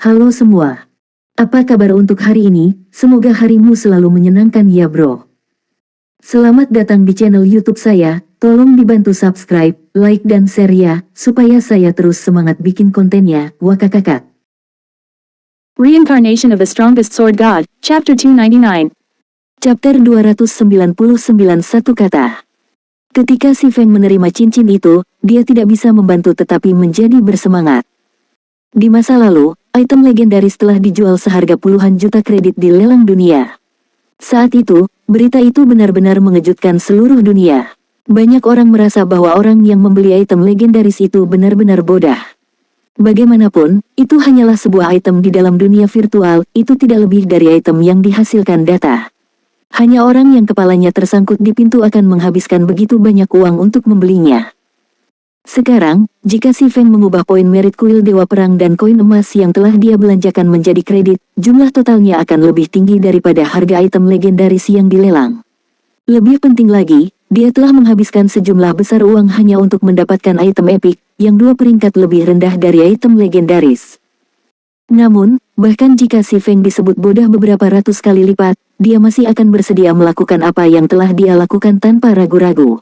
Halo semua. Apa kabar untuk hari ini? Semoga harimu selalu menyenangkan ya bro. Selamat datang di channel YouTube saya. Tolong dibantu subscribe, like dan share ya, supaya saya terus semangat bikin kontennya. Wakakakak. Reincarnation of the Strongest Sword God, Chapter 299. Chapter 299 satu kata. Ketika si Feng menerima cincin itu, dia tidak bisa membantu tetapi menjadi bersemangat. Di masa lalu, item legendaris telah dijual seharga puluhan juta kredit di lelang dunia. Saat itu, berita itu benar-benar mengejutkan seluruh dunia. Banyak orang merasa bahwa orang yang membeli item legendaris itu benar-benar bodoh. Bagaimanapun, itu hanyalah sebuah item di dalam dunia virtual, itu tidak lebih dari item yang dihasilkan data. Hanya orang yang kepalanya tersangkut di pintu akan menghabiskan begitu banyak uang untuk membelinya. Sekarang, jika si Feng mengubah poin merit kuil Dewa Perang dan koin emas yang telah dia belanjakan menjadi kredit, jumlah totalnya akan lebih tinggi daripada harga item legendaris yang dilelang. Lebih penting lagi, dia telah menghabiskan sejumlah besar uang hanya untuk mendapatkan item epic, yang 2 peringkat lebih rendah dari item legendaris. Namun, bahkan jika si Feng disebut bodoh beberapa ratus kali lipat, dia masih akan bersedia melakukan apa yang telah dia lakukan tanpa ragu-ragu.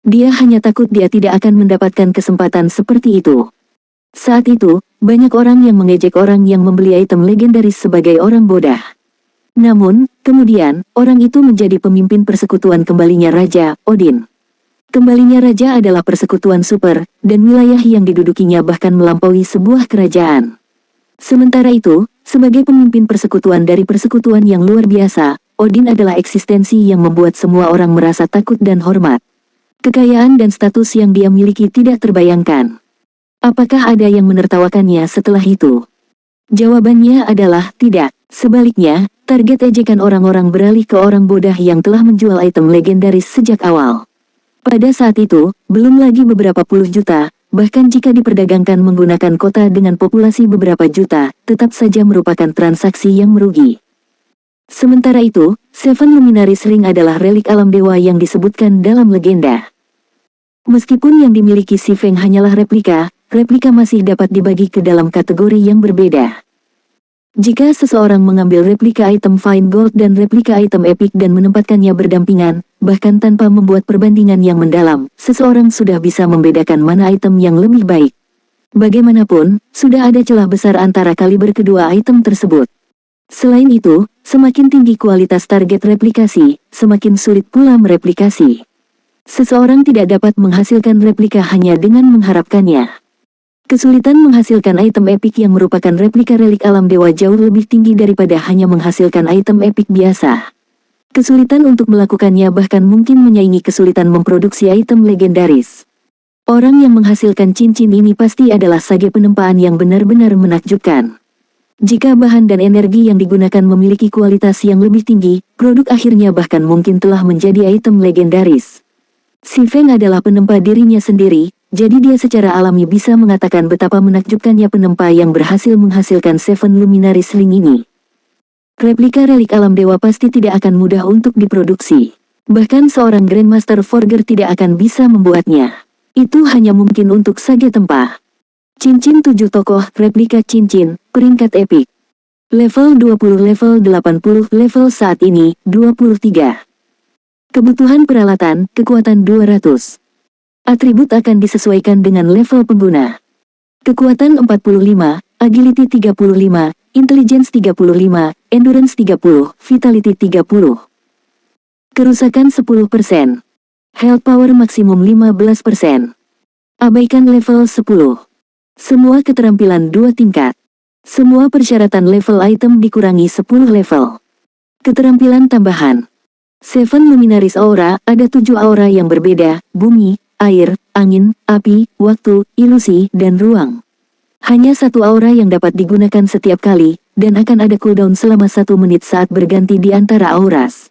Dia hanya takut dia tidak akan mendapatkan kesempatan seperti itu. Saat itu, banyak orang yang mengejek orang yang membeli item legendaris sebagai orang bodoh. Namun, kemudian, orang itu menjadi pemimpin persekutuan kembalinya Raja, Odin. Kembalinya Raja adalah persekutuan super, dan wilayah yang didudukinya bahkan melampaui sebuah kerajaan. Sementara itu, sebagai pemimpin persekutuan dari persekutuan yang luar biasa, Odin adalah eksistensi yang membuat semua orang merasa takut dan hormat. Kekayaan dan status yang dia miliki tidak terbayangkan. Apakah ada yang menertawakannya setelah itu? Jawabannya adalah tidak. Sebaliknya, target ejekan orang-orang beralih ke orang bodoh yang telah menjual item legendaris sejak awal. Pada saat itu, belum lagi beberapa puluh juta, bahkan jika diperdagangkan menggunakan kota dengan populasi beberapa juta, tetap saja merupakan transaksi yang merugi. Sementara itu, Seven Luminaries Ring adalah relik alam dewa yang disebutkan dalam legenda. Meskipun yang dimiliki si Feng hanyalah replika masih dapat dibagi ke dalam kategori yang berbeda. Jika seseorang mengambil replika item Fine Gold dan replika item Epic dan menempatkannya berdampingan, bahkan tanpa membuat perbandingan yang mendalam, seseorang sudah bisa membedakan mana item yang lebih baik. Bagaimanapun, sudah ada celah besar antara kaliber kedua item tersebut. Selain itu, semakin tinggi kualitas target replikasi, semakin sulit pula mereplikasi. Seseorang tidak dapat menghasilkan replika hanya dengan mengharapkannya. Kesulitan menghasilkan item epic yang merupakan replika relik alam dewa jauh lebih tinggi daripada hanya menghasilkan item epic biasa. Kesulitan untuk melakukannya bahkan mungkin menyaingi kesulitan memproduksi item legendaris. Orang yang menghasilkan cincin ini pasti adalah sage penempaan yang benar-benar menakjubkan. Jika bahan dan energi yang digunakan memiliki kualitas yang lebih tinggi, produk akhirnya bahkan mungkin telah menjadi item legendaris. Si Feng adalah penempa dirinya sendiri, jadi dia secara alami bisa mengatakan betapa menakjubkannya penempa yang berhasil menghasilkan Seven Luminaries Ring ini. Replika relik alam dewa pasti tidak akan mudah untuk diproduksi. Bahkan seorang Grandmaster Forger tidak akan bisa membuatnya. Itu hanya mungkin untuk sage tempah. Cincin 7 tokoh, replika cincin, peringkat epic. Level 20, level 80, level saat ini, 23. Kebutuhan peralatan, kekuatan 200. Atribut akan disesuaikan dengan level pengguna. Kekuatan 45, agility 35, intelligence 35, endurance 30, vitality 30. Kerusakan 10%. Health power maksimum 15%. Abaikan level 10. Semua keterampilan 2 tingkat. Semua persyaratan level item dikurangi 10 level. Keterampilan tambahan. Seven Luminaries Aura, ada 7 aura yang berbeda, bumi, air, angin, api, waktu, ilusi, dan ruang. Hanya 1 aura yang dapat digunakan setiap kali, dan akan ada cooldown selama 1 menit saat berganti di antara auras.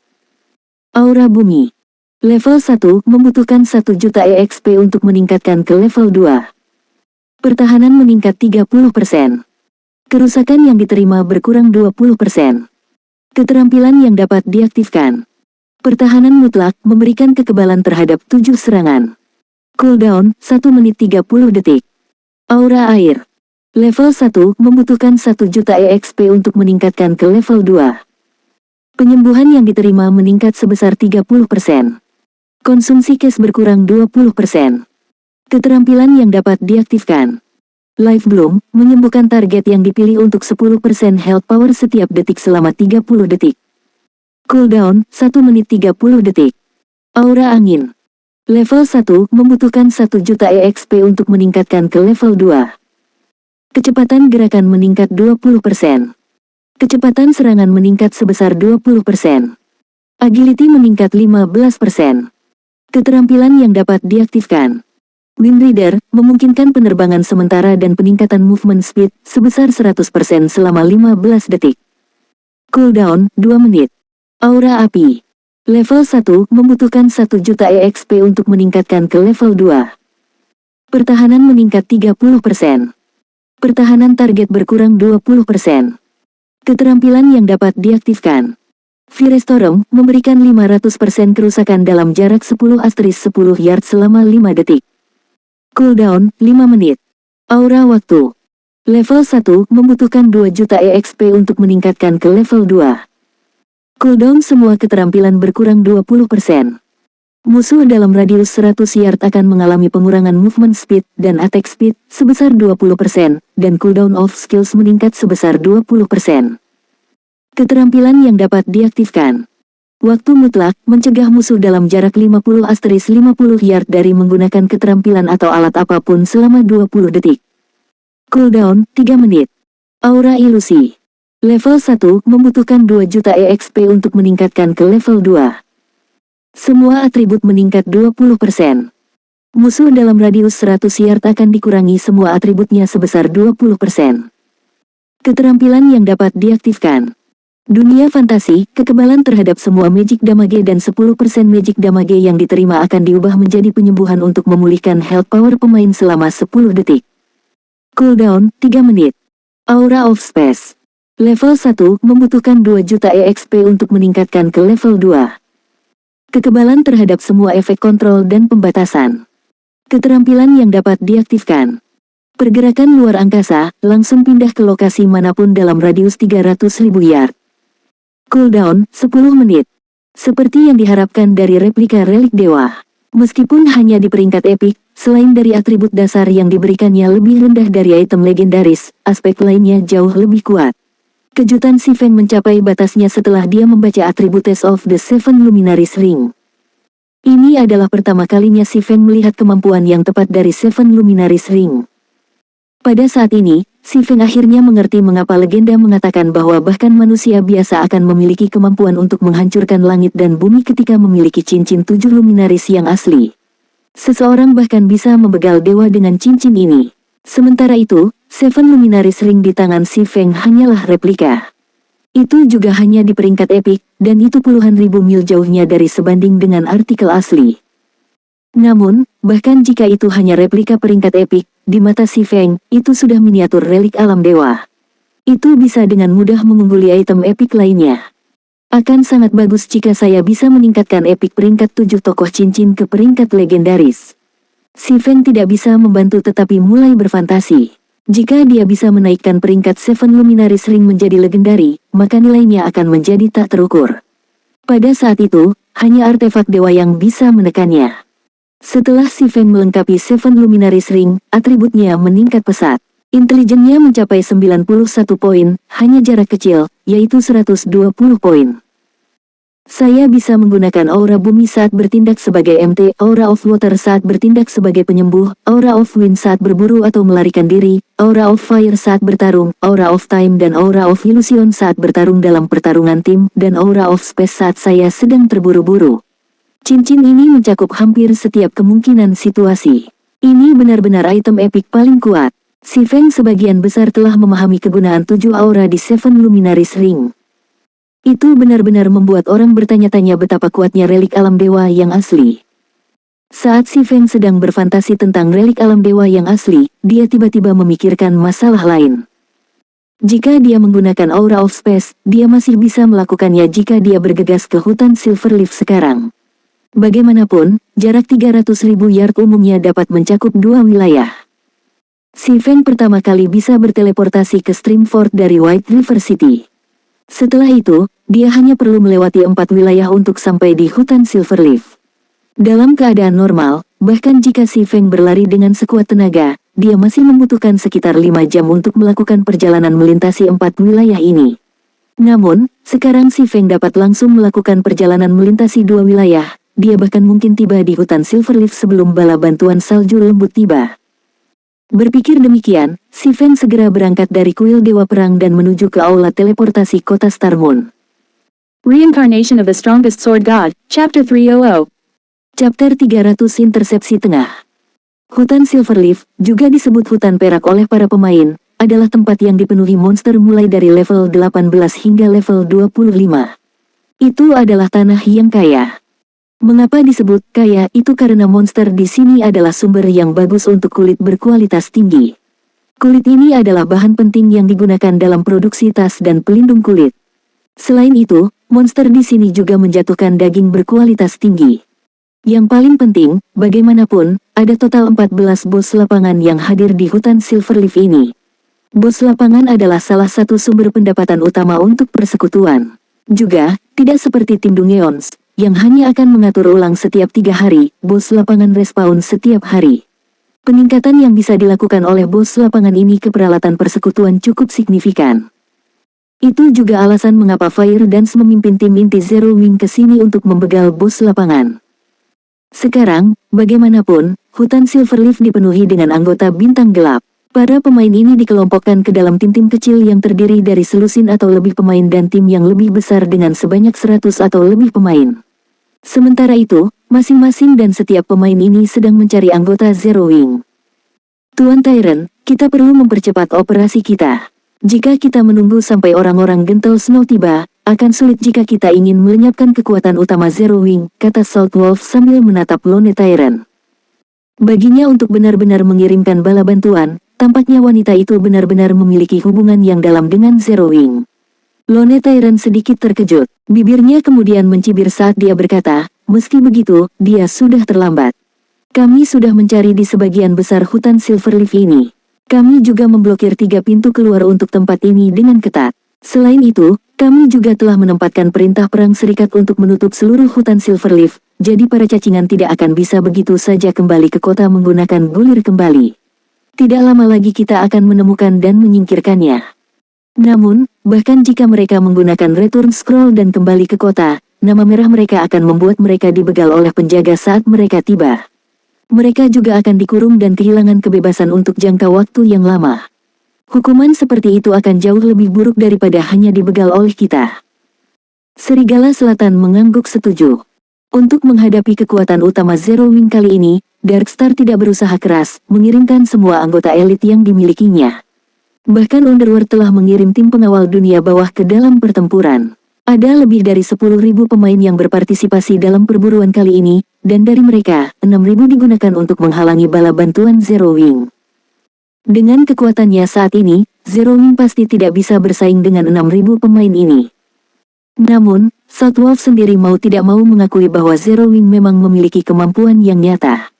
Aura bumi. Level 1 membutuhkan 1 juta EXP untuk meningkatkan ke level 2. Pertahanan meningkat 30%. Kerusakan yang diterima berkurang 20%. Keterampilan yang dapat diaktifkan. Pertahanan mutlak memberikan kekebalan terhadap 7 serangan. Cooldown, 1 menit 30 detik. Aura air. Level 1 membutuhkan 1 juta EXP untuk meningkatkan ke level 2. Penyembuhan yang diterima meningkat sebesar 30%. Konsumsi cash berkurang 20%. Keterampilan yang dapat diaktifkan. Life Bloom, menyembuhkan target yang dipilih untuk 10% health power setiap detik selama 30 detik. Cooldown, 1 menit 30 detik. Aura Angin. Level 1 membutuhkan 1 juta EXP untuk meningkatkan ke level 2. Kecepatan gerakan meningkat 20%. Kecepatan serangan meningkat sebesar 20%. Agility meningkat 15%. Keterampilan yang dapat diaktifkan. Windrider, memungkinkan penerbangan sementara dan peningkatan movement speed sebesar 100% selama 15 detik. Cooldown, 2 menit. Aura Api. Level 1 membutuhkan 1 juta EXP untuk meningkatkan ke level 2. Pertahanan meningkat 30%. Pertahanan target berkurang 20%. Keterampilan yang dapat diaktifkan. Firestorm, memberikan 500% kerusakan dalam jarak 10 yard selama 5 detik. Cooldown, 5 menit. Aura Waktu. Level 1 membutuhkan 2 juta EXP untuk meningkatkan ke level 2. Cooldown semua keterampilan berkurang 20%. Musuh dalam radius 100 yard akan mengalami pengurangan movement speed dan attack speed sebesar 20%, dan cooldown of skills meningkat sebesar 20%. Keterampilan yang dapat diaktifkan. Waktu mutlak, mencegah musuh dalam jarak 50 yard dari menggunakan keterampilan atau alat apapun selama 20 detik. Cooldown, 3 menit. Aura Ilusi. Level 1 membutuhkan 2 juta EXP untuk meningkatkan ke level 2. Semua atribut meningkat 20%. Musuh dalam radius 100 yard akan dikurangi semua atributnya sebesar 20%. Keterampilan yang dapat diaktifkan. Dunia fantasi, kekebalan terhadap semua magic damage dan 10% magic damage yang diterima akan diubah menjadi penyembuhan untuk memulihkan health power pemain selama 10 detik. Cooldown, 3 menit. Aura of Space. Level 1 membutuhkan 2 juta EXP untuk meningkatkan ke level 2. Kekebalan terhadap semua efek kontrol dan pembatasan. Keterampilan yang dapat diaktifkan. Pergerakan luar angkasa, langsung pindah ke lokasi manapun dalam radius 300.000 yard. Cooldown, 10 menit. Seperti yang diharapkan dari replika relik dewa. Meskipun hanya di peringkat epik, selain dari atribut dasar yang diberikannya lebih rendah dari item legendaris, aspek lainnya jauh lebih kuat. Kejutan si Feng mencapai batasnya setelah dia membaca atribut Test of the Seven Luminaries Ring. Ini adalah pertama kalinya si Feng melihat kemampuan yang tepat dari Seven Luminaries Ring. Pada saat ini, si Feng akhirnya mengerti mengapa legenda mengatakan bahwa bahkan manusia biasa akan memiliki kemampuan untuk menghancurkan langit dan bumi ketika memiliki cincin 7 Luminaries yang asli. Seseorang bahkan bisa membegal dewa dengan cincin ini. Sementara itu, Seven Luminaries Ring di tangan si Feng hanyalah replika. Itu juga hanya di peringkat epik, dan itu puluhan ribu mil jauhnya dari sebanding dengan artikel asli. Namun, bahkan jika itu hanya replika peringkat epik, di mata si Feng, itu sudah miniatur relik alam dewa. Itu bisa dengan mudah mengungguli item epik lainnya. Akan sangat bagus jika saya bisa meningkatkan epik peringkat 7 tokoh cincin ke peringkat legendaris. Si Feng tidak bisa membantu tetapi mulai berfantasi. Jika dia bisa menaikkan peringkat Seven Luminaries Ring menjadi legendari, maka nilainya akan menjadi tak terukur. Pada saat itu, hanya artefak dewa yang bisa menekannya. Setelah si Feng melengkapi Seven Luminaries Ring, atributnya meningkat pesat. Intelijennya mencapai 91 poin, hanya jarak kecil, yaitu 120 poin. Saya bisa menggunakan aura bumi saat bertindak sebagai MT, aura of water saat bertindak sebagai penyembuh, aura of wind saat berburu atau melarikan diri, aura of fire saat bertarung, aura of time dan aura of illusion saat bertarung dalam pertarungan tim, dan aura of space saat saya sedang terburu-buru. Cincin ini mencakup hampir setiap kemungkinan situasi. Ini benar-benar item epic paling kuat. Si Feng sebagian besar telah memahami kegunaan 7 aura di Seven Luminaries Ring. Itu benar-benar membuat orang bertanya-tanya betapa kuatnya relik alam dewa yang asli. Saat si Feng sedang berfantasi tentang relik alam dewa yang asli, dia tiba-tiba memikirkan masalah lain. Jika dia menggunakan aura of space, dia masih bisa melakukannya jika dia bergegas ke hutan Silverleaf sekarang. Bagaimanapun, jarak 300.000 yard umumnya dapat mencakup 2 wilayah. Si Feng pertama kali bisa berteleportasi ke Streamford dari White River City. Setelah itu, dia hanya perlu melewati 4 wilayah untuk sampai di hutan Silverleaf. Dalam keadaan normal, bahkan jika si Feng berlari dengan sekuat tenaga, dia masih membutuhkan sekitar 5 jam untuk melakukan perjalanan melintasi 4 wilayah ini. Namun, sekarang si Feng dapat langsung melakukan perjalanan melintasi 2 wilayah, dia bahkan mungkin tiba di hutan Silverleaf sebelum bala bantuan salju lembut tiba. Berpikir demikian, si Feng segera berangkat dari kuil Dewa Perang dan menuju ke aula teleportasi kota Star Moon. Reincarnation of the Strongest Sword God, Chapter 300. Chapter 300 Intersepsi Tengah. Hutan Silverleaf, juga disebut hutan perak oleh para pemain, adalah tempat yang dipenuhi monster mulai dari level 18 hingga level 25. Itu adalah tanah yang kaya. Mengapa disebut kaya itu karena monster di sini adalah sumber yang bagus untuk kulit berkualitas tinggi. Kulit ini adalah bahan penting yang digunakan dalam produksi tas dan pelindung kulit. Selain itu, monster di sini juga menjatuhkan daging berkualitas tinggi. Yang paling penting, bagaimanapun, ada total 14 bos lapangan yang hadir di hutan Silverleaf ini. Bos lapangan adalah salah satu sumber pendapatan utama untuk persekutuan. Juga, tidak seperti tim Dungeons, yang hanya akan mengatur ulang setiap 3 hari, bos lapangan respawn setiap hari. Peningkatan yang bisa dilakukan oleh bos lapangan ini ke peralatan persekutuan cukup signifikan. Itu juga alasan mengapa Fire Dance memimpin tim inti Zero Wing ke sini untuk membegal bos lapangan. Sekarang, bagaimanapun, hutan Silverleaf dipenuhi dengan anggota bintang gelap. Para pemain ini dikelompokkan ke dalam tim-tim kecil yang terdiri dari selusin atau lebih pemain dan tim yang lebih besar dengan sebanyak 100 atau lebih pemain. Sementara itu, masing-masing dan setiap pemain ini sedang mencari anggota Zero Wing. Tuan Tyrant, kita perlu mempercepat operasi kita. Jika kita menunggu sampai orang-orang Gentle Snow tiba, akan sulit jika kita ingin melenyapkan kekuatan utama Zero Wing, kata Salt Wolf sambil menatap Lone Tyrant. Baginya untuk benar-benar mengirimkan bala bantuan, tampaknya wanita itu benar-benar memiliki hubungan yang dalam dengan Zero Wing. Lone Tyrant sedikit terkejut. Bibirnya kemudian mencibir saat dia berkata, meski begitu, dia sudah terlambat. Kami sudah mencari di sebagian besar hutan Silverleaf ini. Kami juga memblokir 3 pintu keluar untuk tempat ini dengan ketat. Selain itu, kami juga telah menempatkan perintah perang serikat untuk menutup seluruh hutan Silverleaf, jadi para cacingan tidak akan bisa begitu saja kembali ke kota menggunakan gulir kembali. Tidak lama lagi kita akan menemukan dan menyingkirkannya. Namun, bahkan jika mereka menggunakan return scroll dan kembali ke kota, nama merah mereka akan membuat mereka dibegal oleh penjaga saat mereka tiba. Mereka juga akan dikurung dan kehilangan kebebasan untuk jangka waktu yang lama. Hukuman seperti itu akan jauh lebih buruk daripada hanya dibegal oleh kita. Serigala Selatan mengangguk setuju. Untuk menghadapi kekuatan utama Zero Wing kali ini, Darkstar tidak berusaha keras, mengirimkan semua anggota elit yang dimilikinya. Bahkan Underworld telah mengirim tim pengawal dunia bawah ke dalam pertempuran. Ada lebih dari 10.000 pemain yang berpartisipasi dalam perburuan kali ini, dan dari mereka, 6.000 digunakan untuk menghalangi bala bantuan Zero Wing. Dengan kekuatannya saat ini, Zero Wing pasti tidak bisa bersaing dengan 6.000 pemain ini. Namun, Salt Wolf sendiri mau tidak mau mengakui bahwa Zero Wing memang memiliki kemampuan yang nyata.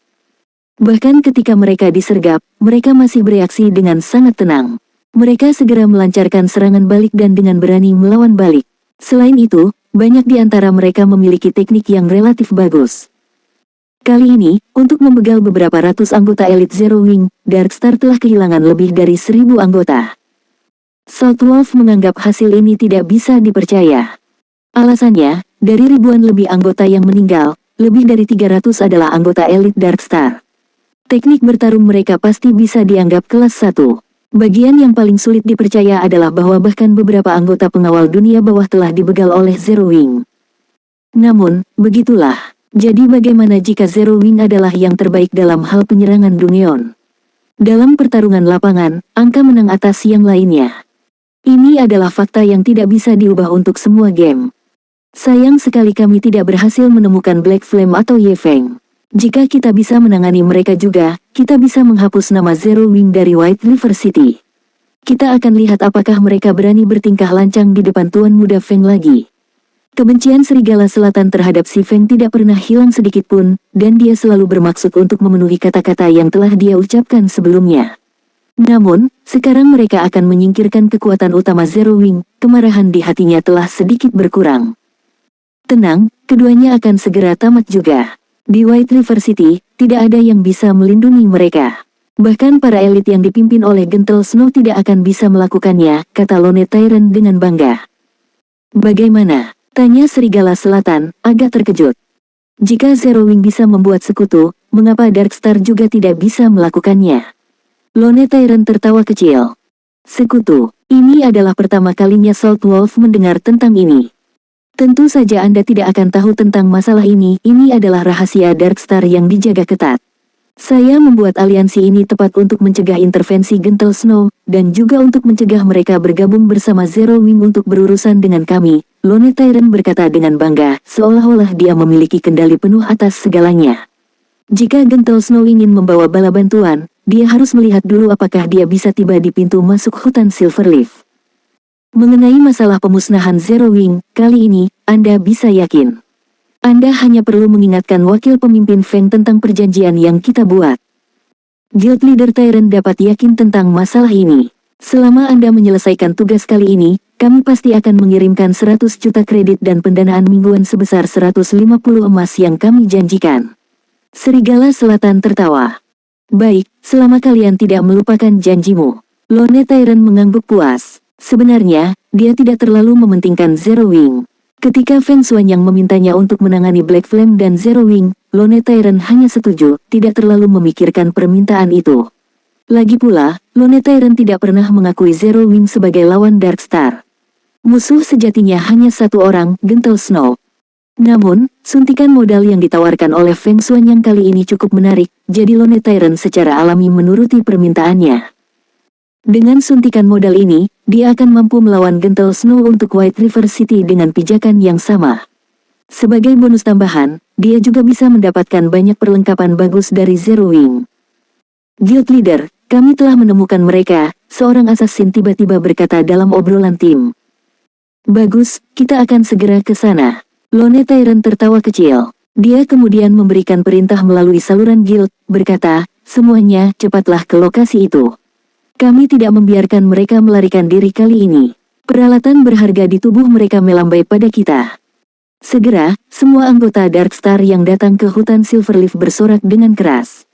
Bahkan ketika mereka disergap, mereka masih bereaksi dengan sangat tenang. Mereka segera melancarkan serangan balik dan dengan berani melawan balik. Selain itu, banyak di antara mereka memiliki teknik yang relatif bagus. Kali ini, untuk membegal beberapa ratus anggota elit Zero Wing, Darkstar telah kehilangan lebih dari 1.000 anggota. Salt Wolf menganggap hasil ini tidak bisa dipercaya. Alasannya, dari ribuan lebih anggota yang meninggal, lebih dari 300 adalah anggota elit Darkstar. Teknik bertarung mereka pasti bisa dianggap kelas 1. Bagian yang paling sulit dipercaya adalah bahwa bahkan beberapa anggota pengawal dunia bawah telah dibegal oleh Zero Wing. Namun, begitulah. Jadi bagaimana jika Zero Wing adalah yang terbaik dalam hal penyerangan Dungeon? Dalam pertarungan lapangan, angka menang atas yang lainnya. Ini adalah fakta yang tidak bisa diubah untuk semua game. Sayang sekali kami tidak berhasil menemukan Black Flame atau Ye Feng. Jika kita bisa menangani mereka juga, kita bisa menghapus nama Zero Wing dari White River City. Kita akan lihat apakah mereka berani bertingkah lancang di depan Tuan Muda Feng lagi. Kebencian Serigala Selatan terhadap si Feng tidak pernah hilang sedikit pun, dan dia selalu bermaksud untuk memenuhi kata-kata yang telah dia ucapkan sebelumnya. Namun, sekarang mereka akan menyingkirkan kekuatan utama Zero Wing, kemarahan di hatinya telah sedikit berkurang. Tenang, keduanya akan segera tamat juga. Di White River City, tidak ada yang bisa melindungi mereka. Bahkan para elit yang dipimpin oleh Gentle Snow tidak akan bisa melakukannya, kata Lone Tyrant dengan bangga. Bagaimana? Tanya Serigala Selatan, agak terkejut. Jika Zero Wing bisa membuat sekutu, mengapa Darkstar juga tidak bisa melakukannya? Lone Tyrant tertawa kecil. Sekutu, ini adalah pertama kalinya Salt Wolf mendengar tentang ini. Tentu saja Anda tidak akan tahu tentang masalah ini adalah rahasia Darkstar yang dijaga ketat. Saya membuat aliansi ini tepat untuk mencegah intervensi Gentle Snow, dan juga untuk mencegah mereka bergabung bersama Zero Wing untuk berurusan dengan kami, Lone Tyrant berkata dengan bangga, seolah-olah dia memiliki kendali penuh atas segalanya. Jika Gentle Snow ingin membawa bala bantuan, dia harus melihat dulu apakah dia bisa tiba di pintu masuk hutan Silverleaf. Mengenai masalah pemusnahan Zero Wing, kali ini, Anda bisa yakin. Anda hanya perlu mengingatkan wakil pemimpin Feng tentang perjanjian yang kita buat. Guild Leader Tyrant dapat yakin tentang masalah ini. Selama Anda menyelesaikan tugas kali ini, kami pasti akan mengirimkan 100 juta kredit dan pendanaan mingguan sebesar 150 emas yang kami janjikan. Serigala Selatan tertawa. Baik, selama kalian tidak melupakan janjimu. Lone Tyrant mengangguk puas. Sebenarnya, dia tidak terlalu mementingkan Zero Wing. Ketika Feng Xuanyang memintanya untuk menangani Black Flame dan Zero Wing, Lone Tyrant hanya setuju, tidak terlalu memikirkan permintaan itu. Lagi pula, Lone Tyrant tidak pernah mengakui Zero Wing sebagai lawan Darkstar. Musuh sejatinya hanya satu orang, Gentle Snow. Namun, suntikan modal yang ditawarkan oleh Feng Xuanyang kali ini cukup menarik, jadi Lone Tyrant secara alami menuruti permintaannya. Dengan suntikan modal ini, dia akan mampu melawan Gentle Snow untuk White River City dengan pijakan yang sama. Sebagai bonus tambahan, dia juga bisa mendapatkan banyak perlengkapan bagus dari Zero Wing. Guild Leader, kami telah menemukan mereka, seorang assassin tiba-tiba berkata dalam obrolan tim. Bagus, kita akan segera ke sana. Lone Tyrant tertawa kecil. Dia kemudian memberikan perintah melalui saluran guild, berkata, semuanya, cepatlah ke lokasi itu. Kami tidak membiarkan mereka melarikan diri kali ini. Peralatan berharga di tubuh mereka melambai pada kita. Segera, semua anggota Darkstar yang datang ke hutan Silverleaf bersorak dengan keras.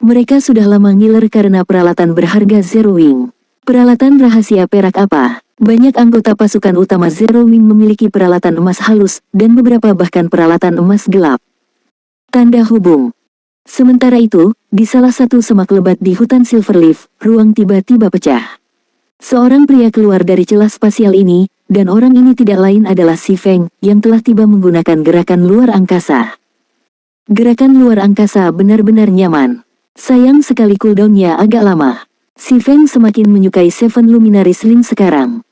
Mereka sudah lama ngiler karena peralatan berharga Zero Wing. Peralatan rahasia perak apa? Banyak anggota pasukan utama Zero Wing memiliki peralatan emas halus, dan beberapa bahkan peralatan emas gelap. Tanda hubung. Sementara itu, di salah satu semak lebat di hutan Silverleaf, ruang tiba-tiba pecah. Seorang pria keluar dari celah spasial ini, dan orang ini tidak lain adalah Si Feng, yang telah tiba menggunakan gerakan luar angkasa. Gerakan luar angkasa benar-benar nyaman. Sayang sekali cooldownnya agak lama. Si Feng semakin menyukai Seven Luminaries Link sekarang.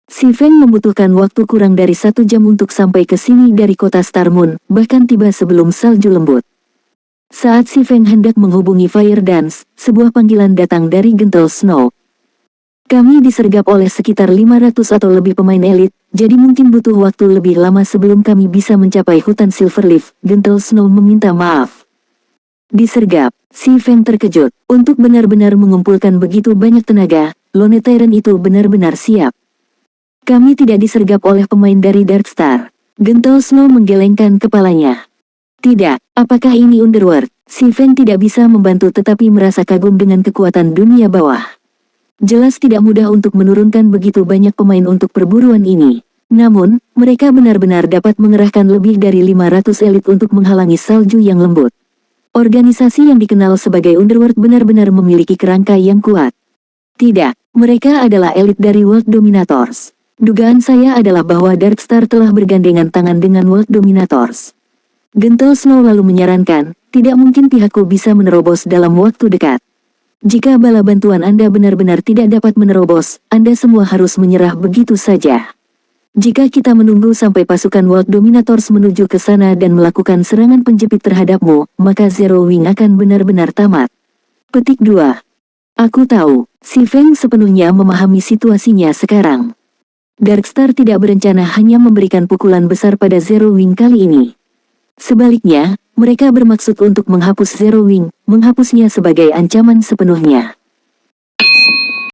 Si Feng membutuhkan waktu kurang dari 1 jam untuk sampai ke sini dari kota Star Moon, bahkan tiba sebelum salju lembut. Saat Si Feng hendak menghubungi Fire Dance, sebuah panggilan datang dari Gentle Snow. Kami disergap oleh sekitar 500 atau lebih pemain elit, jadi mungkin butuh waktu lebih lama sebelum kami bisa mencapai hutan Silverleaf. Gentle Snow meminta maaf. Disergap, Si Feng terkejut. Untuk benar-benar mengumpulkan begitu banyak tenaga, Lone Tyrant itu benar-benar siap. Kami tidak disergap oleh pemain dari Darkstar. Gentle Snow menggelengkan kepalanya. Tidak, apakah ini Underworld? Si Feng tidak bisa membantu tetapi merasa kagum dengan kekuatan dunia bawah. Jelas tidak mudah untuk menurunkan begitu banyak pemain untuk perburuan ini. Namun, mereka benar-benar dapat mengerahkan lebih dari 500 elit untuk menghalangi salju yang lembut. Organisasi yang dikenal sebagai Underworld benar-benar memiliki kerangka yang kuat. Tidak, mereka adalah elit dari World Dominators. Dugaan saya adalah bahwa Darkstar telah bergandengan tangan dengan World Dominators. Gentle Snow lalu menyarankan, tidak mungkin pihakku bisa menerobos dalam waktu dekat. Jika bala bantuan Anda benar-benar tidak dapat menerobos, Anda semua harus menyerah begitu saja. Jika kita menunggu sampai pasukan World Dominators menuju ke sana dan melakukan serangan penjepit terhadapmu, maka Zero Wing akan benar-benar tamat. Petik 2. Aku tahu, Si Feng sepenuhnya memahami situasinya sekarang. Darkstar tidak berencana hanya memberikan pukulan besar pada Zero Wing kali ini. Sebaliknya, mereka bermaksud untuk menghapus Zero Wing, menghapusnya sebagai ancaman sepenuhnya.